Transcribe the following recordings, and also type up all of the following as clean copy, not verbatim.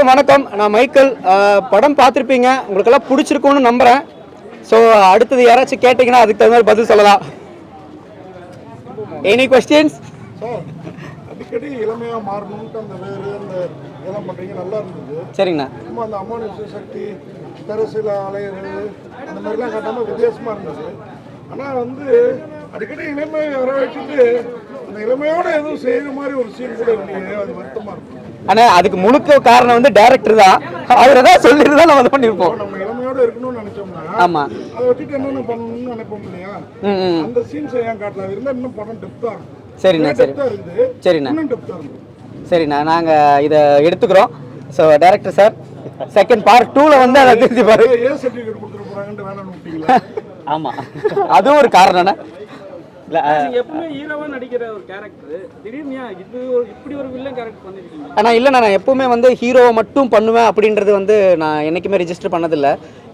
எல்லாருக்கும் வணக்கம். நான் மைக்கேல். படம் பார்த்துருப்பீங்க, உங்களுக்கெல்லாம் பிடிச்சிருக்கும்னு நம்புகிறேன். ஸோ அடுத்தது யாராச்சும் கேட்டிங்கன்னா அதுக்கு தகுந்த மாதிரி பதில் சொல்லலாம். Any questions? அடிக்கடி இளமையாக மாறணும்ட்டு அந்த வேறு அந்த இதெல்லாம் பண்ணுறீங்க, நல்லா இருந்தது. சரிங்கண்ணா. சும்மா அந்த அமானுஷ சக்தி தரசில அலையிறது அந்த மாதிரிலாம் காட்டாமல் வித்தியாசமாக இருந்தது. ஆனால் அடிக்கடி இளமையை வர வச்சுட்டு அந்த இளமையோட எதுவும் செய்கிற மாதிரி ஒரு சீன் கூட இல்லையே, அது வருத்தமாக இருக்கும். ஆனால் அதுக்கு முழுக்க காரணம் டைரக்டர் தான். அவரை தான் சொல்லிட்டு தான் நம்ம அதை பண்ணியிருப்போம். நம்ம இளமையோட இருக்கணும்னு நினைச்சோம்னா ஆமாம், அதை வச்சுட்டு என்னென்ன பண்ணணும்னு நினைப்போம் இல்லையா? அந்த சீன்ஸை ஏன் காட்டலாம் இருந்தால் இன்னும் படம் டெப்த்தாக இருக்கும். சரிண்ணா. சரி சரிண்ணா. இன்னும் டெப்த்தாக இருக்கும். சரிண்ணா, நாங்கள் இதை எடுத்துக்கிறோம். So director sir second part 2ல் அதை திருத்தி பாரு. ஏ சர்டிஃபிகேட் கொடுத்துட்டு போகிறாங்கன்ட்டு வேணாம்னு விட்டீங்களா? ஆமாம், அதுவும் ஒரு காரணம்ண்ணா. இல்லை, எப்பவுமே ஹீரோவா நடிக்கிற ஒரு கேரக்டர் திடீர்னு இப்படி ஒரு வில்லன் கேரக்டர் பண்ணிருக்கீங்க. ஆனால் இல்லைண்ணா, நான் எப்பவுமே ஹீரோவை மட்டும் பண்ணுவேன் அப்படின்றது நான் என்றைக்குமே ரெஜிஸ்டர் பண்ணதில்லை.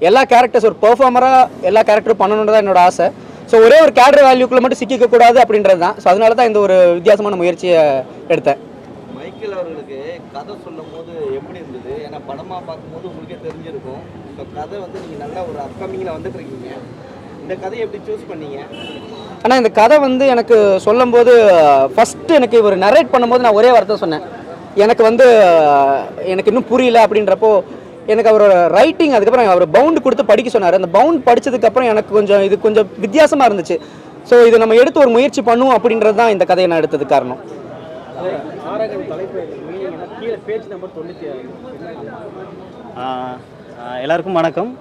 எல்லா கேரக்டர்ஸ் ஒரு பெர்ஃபார்மராக எல்லா கேரக்டரும் பண்ணணுன்றது தான் என்னோட ஆசை. ஸோ ஒரே ஒரு கேரக்டர் வேல்யூக்குள்ளே மட்டும் சிக்கிக்கக்கூடாது அப்படின்றது தான். ஸோ அதனால தான் இந்த ஒரு வித்தியாசமான முயற்சியை எடுத்தேன். மைக்கேல் அவர்களுக்கு கதை சொல்லும் போது எப்படி இருந்தது? ஏன்னா படமாக பார்க்கும்போது உங்களுக்கே தெரிஞ்சிருக்கும். இப்போ கதை நீங்கள் நல்ல ஒரு அப்கமிங்கில் வந்துட்டுருக்கீங்க. இந்த கதையை எப்படி சூஸ் பண்ணீங்க? ஆனால் இந்த கதை எனக்கு சொல்லும்போது ஃபஸ்ட்டு எனக்கு இவர் நரேட் பண்ணும்போது நான் ஒரே வார்த்தை சொன்னேன், எனக்கு இன்னும் புரியல அப்படின்றப்போ எனக்கு அவரோட ரைட்டிங், அதுக்கப்புறம் அவர் பவுண்டு கொடுத்து படிக்க சொன்னார். அந்த பவுண்ட் படித்ததுக்கப்புறம் எனக்கு இது கொஞ்சம் வித்தியாசமாக இருந்துச்சு. ஸோ இது நம்ம எடுத்து ஒரு முயற்சி பண்ணுவோம் அப்படின்றது தான் இந்த கதையை நான் எடுத்ததுக்கு காரணம். எல்லாருக்கும் வணக்கம்.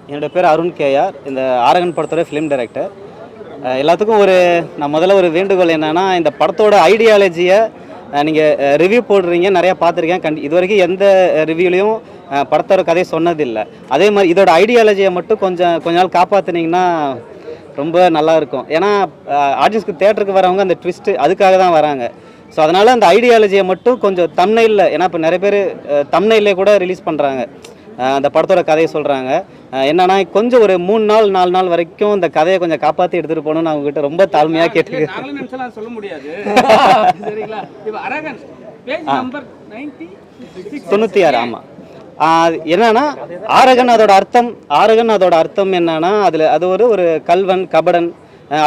என்னோடய பேர் அருண் கேஆர். இந்த ஆரகன் படத்தோட ஃபிலிம் டைரக்டர். எல்லாத்துக்கும் நான் முதல்ல ஒரு வேண்டுகோள் என்னென்னா, இந்த படத்தோட ஐடியாலஜியை நீங்கள் ரிவ்யூ போடுறீங்க, நிறையா பார்த்துருக்கேன். இது வரைக்கும் எந்த ரிவ்யூலையும் படத்தோட கதையை சொன்னதில்லை. அதே மாதிரி இதோட ஐடியாலஜியை மட்டும் கொஞ்ச நாள் காப்பாற்றினீங்கன்னா ரொம்ப நல்லாயிருக்கும். ஏன்னா ஆடியன்ஸ்க்கு தேட்டருக்கு வரவங்க அந்த ட்விஸ்ட்டு அதுக்காக தான் வராங்க. ஸோ அதனால் அந்த ஐடியாலஜியை மட்டும் கொஞ்சம் தம்ப்நெயிலில், ஏன்னா இப்போ நிறைய பேர் தம்ப்நெயிலே கூட ரிலீஸ் பண்ணுறாங்க, அந்த படத்தோட கதையை சொல்கிறாங்க. என்னன்னா கொஞ்சம் ஒரு 3 நாள் 4 நாள் வரைக்கும் இந்த கதையை கொஞ்சம் காப்பாற்றி எடுத்துகிட்டு போகணும்னு அவங்ககிட்ட ரொம்ப தாழ்மையாக கேட்டுக்கிறேன். சொல்ல முடியாது. சரிங்களா? இப்போ அரகன் பேஜ் நம்பர் 96. ஆமாம். என்னன்னா ஆரகன் அதோட அர்த்தம் என்னன்னா, அது ஒரு கல்வன், கபடன்,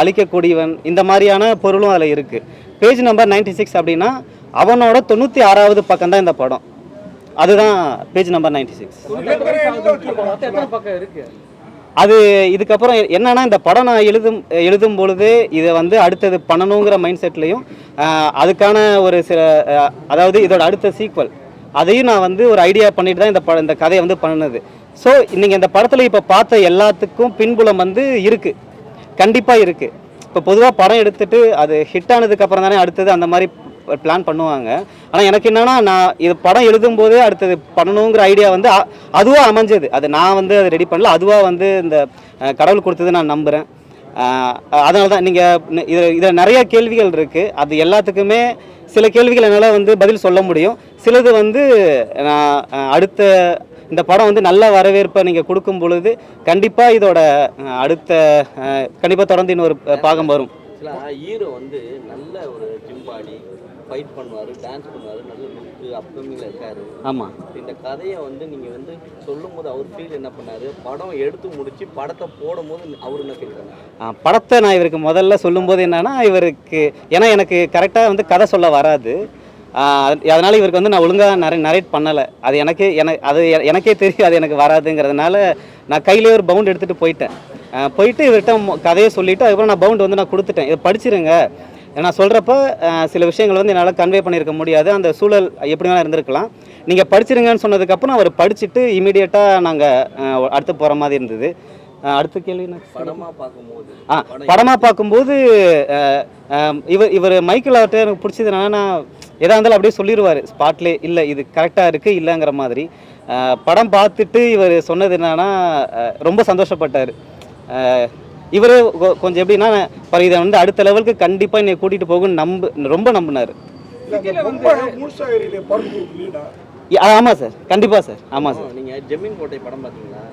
அழிக்கக்கூடியவன், இந்த மாதிரியான பொருளும் அதில் இருக்குது. பேஜ் நம்பர் 96 அப்படின்னா அவனோட 96வது பக்கம் தான் இந்த படம். அதுதான் பேஜ் நம்பர் 96. அது இதுக்கப்புறம் என்னன்னா, இந்த படம் நான் எழுதும் பொழுது இதை அடுத்தது பண்ணணுங்கிற மைண்ட் செட்லையும் அதுக்கான ஒரு சில, அதாவது இதோட அடுத்த சீக்வல் அதையும் நான் ஒரு ஐடியா பண்ணிட்டு தான் இந்த கதையை பண்ணினது. ஸோ நீங்கள் இந்த படத்தில் இப்போ பார்த்த எல்லாத்துக்கும் பின்புலம் இருக்குது, கண்டிப்பாக இருக்குது. இப்போ பொதுவாக படம் எடுத்துகிட்டு அது ஹிட் ஆனதுக்கப்புறம் தானே அடுத்தது அந்த மாதிரி பிளான் பண்ணுவாங்க. ஆனால் எனக்கு என்னென்னா, நான் இது படம் எழுதும்போது அடுத்தது பண்ணணுங்கிற ஐடியா அதுவாக அமைஞ்சது. அது நான் அது ரெடி பண்ணல, அதுவாக இந்த கடவுள் கொடுத்தது நான் நம்புகிறேன். அதனால தான் நீங்கள் இதில் நிறைய கேள்விகள் இருக்குது. அது எல்லாத்துக்குமே சில கேள்விகள் என்னால் பதில் சொல்ல முடியும். சிலது நான் அடுத்த இந்த படம் நல்ல வரவேற்பை நீங்கள் கொடுக்கும் பொழுது கண்டிப்பாக இதோட அடுத்த கண்டிப்பாக தொடர்ந்து இன்னொரு பாகம் வரும். ஹீரோ நல்ல ஒரு ஜிம்பாடி ஃபைட் பண்ணுவார், டான்ஸ் பண்ணுவார், நல்ல லுக்கு அப்கமிங்கில் இருக்கார். ஆமாம். இந்த கதையை நீங்கள் சொல்லும் போது அவர் ஃபீல் என்ன பண்ணார்? படம் எடுத்து முடித்து படத்தை போடும் போது அவர் என்ன ஃபீல் பண்ணார்? படத்தை நான் இவருக்கு முதல்ல சொல்லும்போது என்னன்னா, இவருக்கு ஏன்னா எனக்கு கரெக்டாக கதை சொல்ல வராது. அதனால் இவருக்கு நான் ஒழுங்காக நரேட் பண்ணலை. அது எனக்கே தெரியும் அது எனக்கு வராதுங்கிறதுனால நான் கையிலே ஒரு பவுண்ட் எடுத்துகிட்டு போயிட்டு இவர்கிட்ட கதையை சொல்லிவிட்டு அதுக்கப்புறம் நான் பவுண்ட் நான் கொடுத்துட்டேன். இதை படிச்சிருங்க. நான் சொல்கிறப்ப சில விஷயங்கள் என்னால் கன்வே பண்ணியிருக்க முடியாது, அந்த சூழல் எப்படி வேணால் இருந்திருக்கலாம். நீங்கள் படிச்சிருங்கன்னு சொன்னதுக்கப்புறம் அவர் படிச்சுட்டு இமீடியட்டாக நாங்கள் அடுத்து போகிற மாதிரி இருந்தது. அடுத்த கேள்வி படமாக பார்க்கும்போது இவர் மைக்கேல் அவர்கிட்ட எனக்கு பிடிச்சது என்னன்னா, எதாக இருந்தாலும் அப்படியே சொல்லிடுவார் ஸ்பாட்லே, இல்லை இது கரெக்டாக இருக்குது இல்லைங்கிற மாதிரி. படம் பார்த்துட்டு இவர் சொன்னது என்னன்னா, ரொம்ப சந்தோஷப்பட்டார். இவர் கொஞ்சம் எப்படின்னா, இதை அடுத்த லெவலுக்கு கண்டிப்பாக என்னை கூட்டிகிட்டு போகுன்னு ரொம்ப நம்பினார். படம் ஆமாம் சார், கண்டிப்பாக சார். ஆமாம் சார். நீங்கள் ஜெமீன் கோட்டை படம் பார்த்தீங்களா?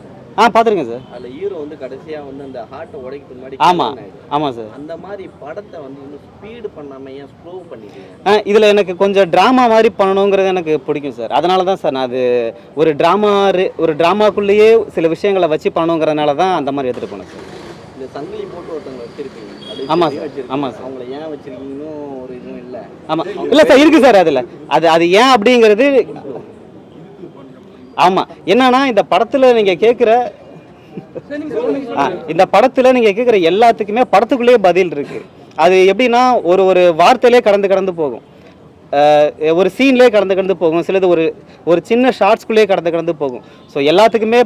பார்த்துருக்கேன் சார். அதில் ஹீரோ வந்து கடைசியாக வந்து அந்த ஹார்ட்டை உடைக்கிறதுக்கு முன்னாடி ஆமாம் கல்யாணம் ஆயிடுது. ஆமாம் சார். அந்த மாதிரி படத்தை வந்து இன்னும் ஸ்பீடு பண்ணாமல் ஏன் ஸ்லோ பண்ணிட்டீங்க? இதில் எனக்கு கொஞ்சம் ட்ராமா மாதிரி பண்ணணுங்கிறது எனக்கு பிடிக்கும் சார். அதனால தான் சார் நான் அது ஒரு ட்ராமாக்குள்ளேயே சில விஷயங்களை வச்சு பண்ணணுங்கிறதுனால தான் அந்த மாதிரி எடுத்துகிட்டு போனேன் சார். இந்த சங்கிலி போட்டு ஒருத்தவங்க வச்சிருக்கீங்க. ஆமாம் சார். ஆமாம் சார். அவங்கள ஏன் வச்சிருக்கீங்கன்னு ஒரு இதுவும் இல்லை. ஆமாம் இல்லை சார், இருக்குது சார். அதில் அது ஏன் அப்படிங்கிறது ஆமாம் என்னன்னா இந்த படத்தில் நீங்கள் கேட்குற எல்லாத்துக்குமே படத்துக்குள்ளேயே பதில் இருக்குது. அது எப்படின்னா ஒரு வார்த்தையிலே கடந்து போகும், ஒரு சீன்லேயே கடந்து போகும், சிலது ஒரு சின்ன ஷார்ட்ஸ்குள்ளேயே கடந்து போகும். ஸோ எல்லாத்துக்குமே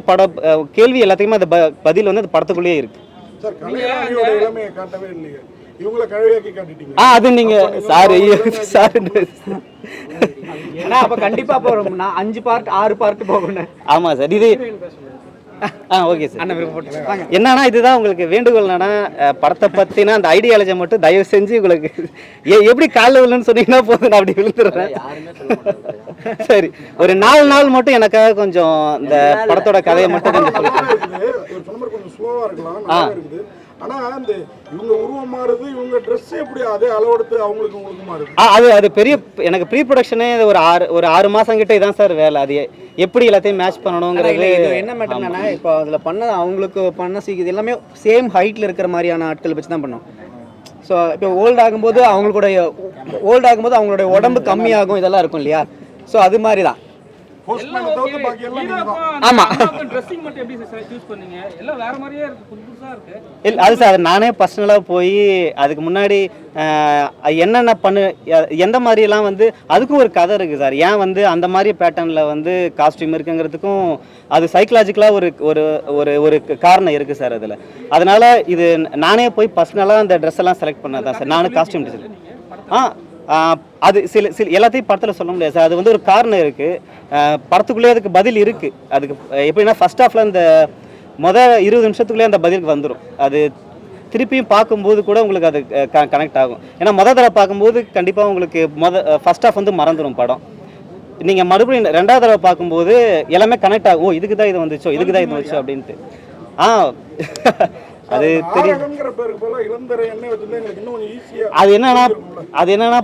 கேள்வி எல்லாத்துக்குமே அந்த பதில் வந்து அந்த படத்துக்குள்ளேயே இருக்குது. சார் கலைஞரோட இளமையை காட்டவே இல்லையே, இவங்களை கழுவியாக்கி காட்டிட்டீங்க. அது நீங்கள் சாரி ஏன்னா அப்போ கண்டிப்பாக அப்போ நான் 5 பார்ட் 6 பார்ட் போகணும். ஆமாம் சார். இது ஓகே சார். என்னன்னா இதுதான் உங்களுக்கு வேண்டுகோள் என்னன்னா படத்தை பற்றினா அந்த ஐடியாலஜி மட்டும் தயவு செஞ்சு உங்களுக்கு எப்படி காலில் விழுன்னு சொன்னீங்கன்னா போதும், நான் அப்படி விழுந்துடுறேன். யாருமே சொல்ல மாட்டாங்க. சரி, ஒரு 4 நாள் மட்டும் எனக்காக கொஞ்சம் இந்த படத்தோட கதையை மட்டும் கொஞ்சம் கொஞ்சம் ஸ்லோவா இருக்கலாம், நல்லா இருக்குது. ஆனா அந்த இவங்க உருவம் மாறுது, இவங்க ட்ரெஸ் எப்படி அதே அளவெடுத்து உங்களுக்கு மாறுது. அது பெரிய எனக்கு ப்ரீ ப்ரொடக்ஷனே ஒரு 6 மாதம் கிட்ட இதான் சார் வேலை. அது எப்படி எல்லாத்தையும் மேட்ச் பண்ணணுங்கிறது. என்ன மேட்டர்னா இப்போ அதில் அவங்களுக்கு பண்ண இது எல்லாமே சேம் ஹைட்டில் இருக்கிற மாதிரியான ஆட்கள் வச்சு தான் பண்ணோம். ஸோ இப்போ ஓல்ட் ஆகும்போது அவங்களுடைய உடம்பு கம்மியாகும், இதெல்லாம் இருக்கும் இல்லையா. ஸோ அது மாதிரி தான். ஆமா ட்ரெஸ்ஸிங் மட்டும் எப்படி சார் சூஸ் பண்ணீங்க? எல்லாம் வேற மாதிரியே இருக்கு, புதுசா இருக்கு. இல்லை அது சார் நானே பர்சனலாக போய் அதுக்கு முன்னாடி என்னென்ன எந்த மாதிரியெல்லாம் வந்து அதுக்கும் ஒரு கதை இருக்குது சார். ஏன் வந்து அந்த மாதிரி பேட்டர்னில் வந்து காஸ்டியூம் இருக்குங்கிறதுக்கும் அது சைக்கலாஜிக்கலாக ஒரு காரணம் இருக்குது சார் அதில். அதனால் இது நானே போய் பர்சனலாக அந்த ட்ரெஸ் எல்லாம் செலக்ட் பண்ணதான் சார். நானும் காஸ்டியூம் டிசைனர். அது சில எல்லாத்தையும் படத்தில் சொல்ல முடியாது சார். அது வந்து ஒரு காரணம் இருக்குது, படத்துக்குள்ளேயே அதுக்கு பதில் இருக்குது. அதுக்கு எப்படின்னா ஃபர்ஸ்ட் ஹாஃபில் இந்த 20 நிமிஷத்துக்குள்ளேயே அந்த பதிலுக்கு வந்துடும். அது திருப்பியும் பார்க்கும்போது கூட உங்களுக்கு அது கனெக்ட் ஆகும். ஏன்னா தடவை பார்க்கும்போது கண்டிப்பாக உங்களுக்கு ஃபர்ஸ்ட் ஹாஃப் வந்து மறந்துடும் படம். நீங்கள் மறுபடியும் 2வது தடவை பார்க்கும்போது எல்லாமே கனெக்ட் ஆகும். ஓ இதுக்கு தான் இது வந்துச்சோ, இதுக்கு தான் இது வந்துச்சோ அப்படின்ட்டு. அது தெரியும். அது என்னன்னா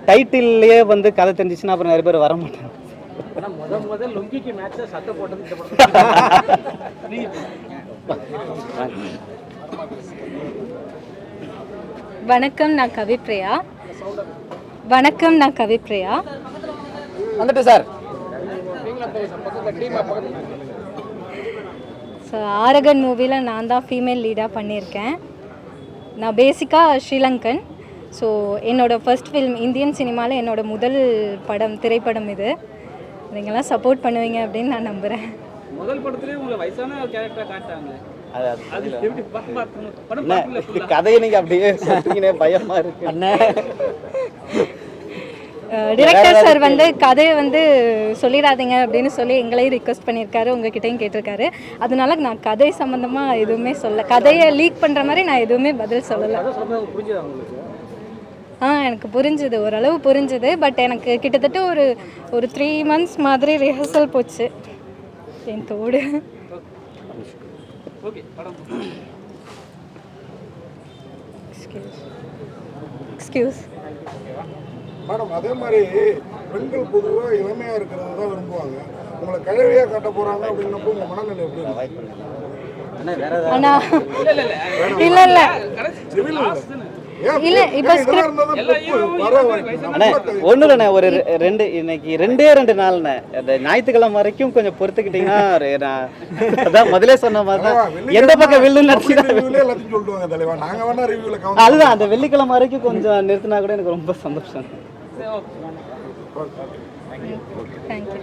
டைட்டில்லையே வந்து கதை தெரிஞ்சிச்சுன்னா அப்புறம் நிறைய பேர் வர மாட்டாங்க. முதல் லுங்கிக்கு மேட்சா சட்டை போட்டது இந்த படம். வணக்கம், நான் கவிப்ரியா. வந்துட்டு சார். ஸோ ஆரகன் மூவியில் நான் தான் ஃபீமேல் லீடாக பண்ணியிருக்கேன். நான் பேசிக்காக ஸ்ரீலங்கன். ஸோ என்னோடய ஃபர்ஸ்ட் ஃபில்ம் இந்தியன் சினிமாவில் என்னோட முதல் திரைப்படம் இது. நீங்களாம் சப்போர்ட் பண்ணுவீங்க அப்படின்னு நான் நம்புகிறேன். முதல் படத்துலேயே உங்களை வயசான கேரக்டராக காட்டாங்களே, கதையை நீங்கள் அப்படியே சொல்றீங்கன்னே பயமா இருக்கு. டிரெக்டர் சார் வந்து கதையை வந்து சொல்லிடாதீங்க அப்படின்னு சொல்லி எங்களையும் ரிக்வெஸ்ட் பண்ணியிருக்காரு, உங்ககிட்டையும் கேட்டிருக்காரு. அதனால நான் கதை சம்மந்தமாக எதுவுமே கதையை லீக் பண்ணுற மாதிரி நான் எதுவுமே பதில் சொல்லலை. எனக்கு புரிஞ்சுது, ஓரளவு புரிஞ்சுது. பட் எனக்கு கிட்டத்தட்ட ஒரு 3 months மாதிரி ரிஹர்சல் போச்சு என் தோடு. எக்ஸ்கியூஸ் மேடம், அதே மாதிரி பெண்கள் பொதுவாக இளமையாக இருக்கிறத தான் விரும்புவாங்க. உங்களை கழுவியாக காட்ட போகிறாங்க அப்படின்னப்போ உங்கள் மனநிலை எப்படி இருக்கு? அண்ணா இல்லை இல்லை இல்லை இப்போ ஒன்றும் இல்லைண்ணே, ஒரு இன்னைக்கு 2 நாள்ண்ணே. அந்த ஞாயிற்றுக்கிழமை வரைக்கும் கொஞ்சம் பொறுத்துக்கிட்டீங்கன்னா நான் அதான் முதலே சொன்ன மாதிரி தான் எந்த பக்கம் வில்லுன்னு அதுதான் அந்த வெள்ளிக்கிழமை வரைக்கும் கொஞ்சம் நிறுத்தினா கூட எனக்கு ரொம்ப சந்தோஷம். தேங்க்யூ.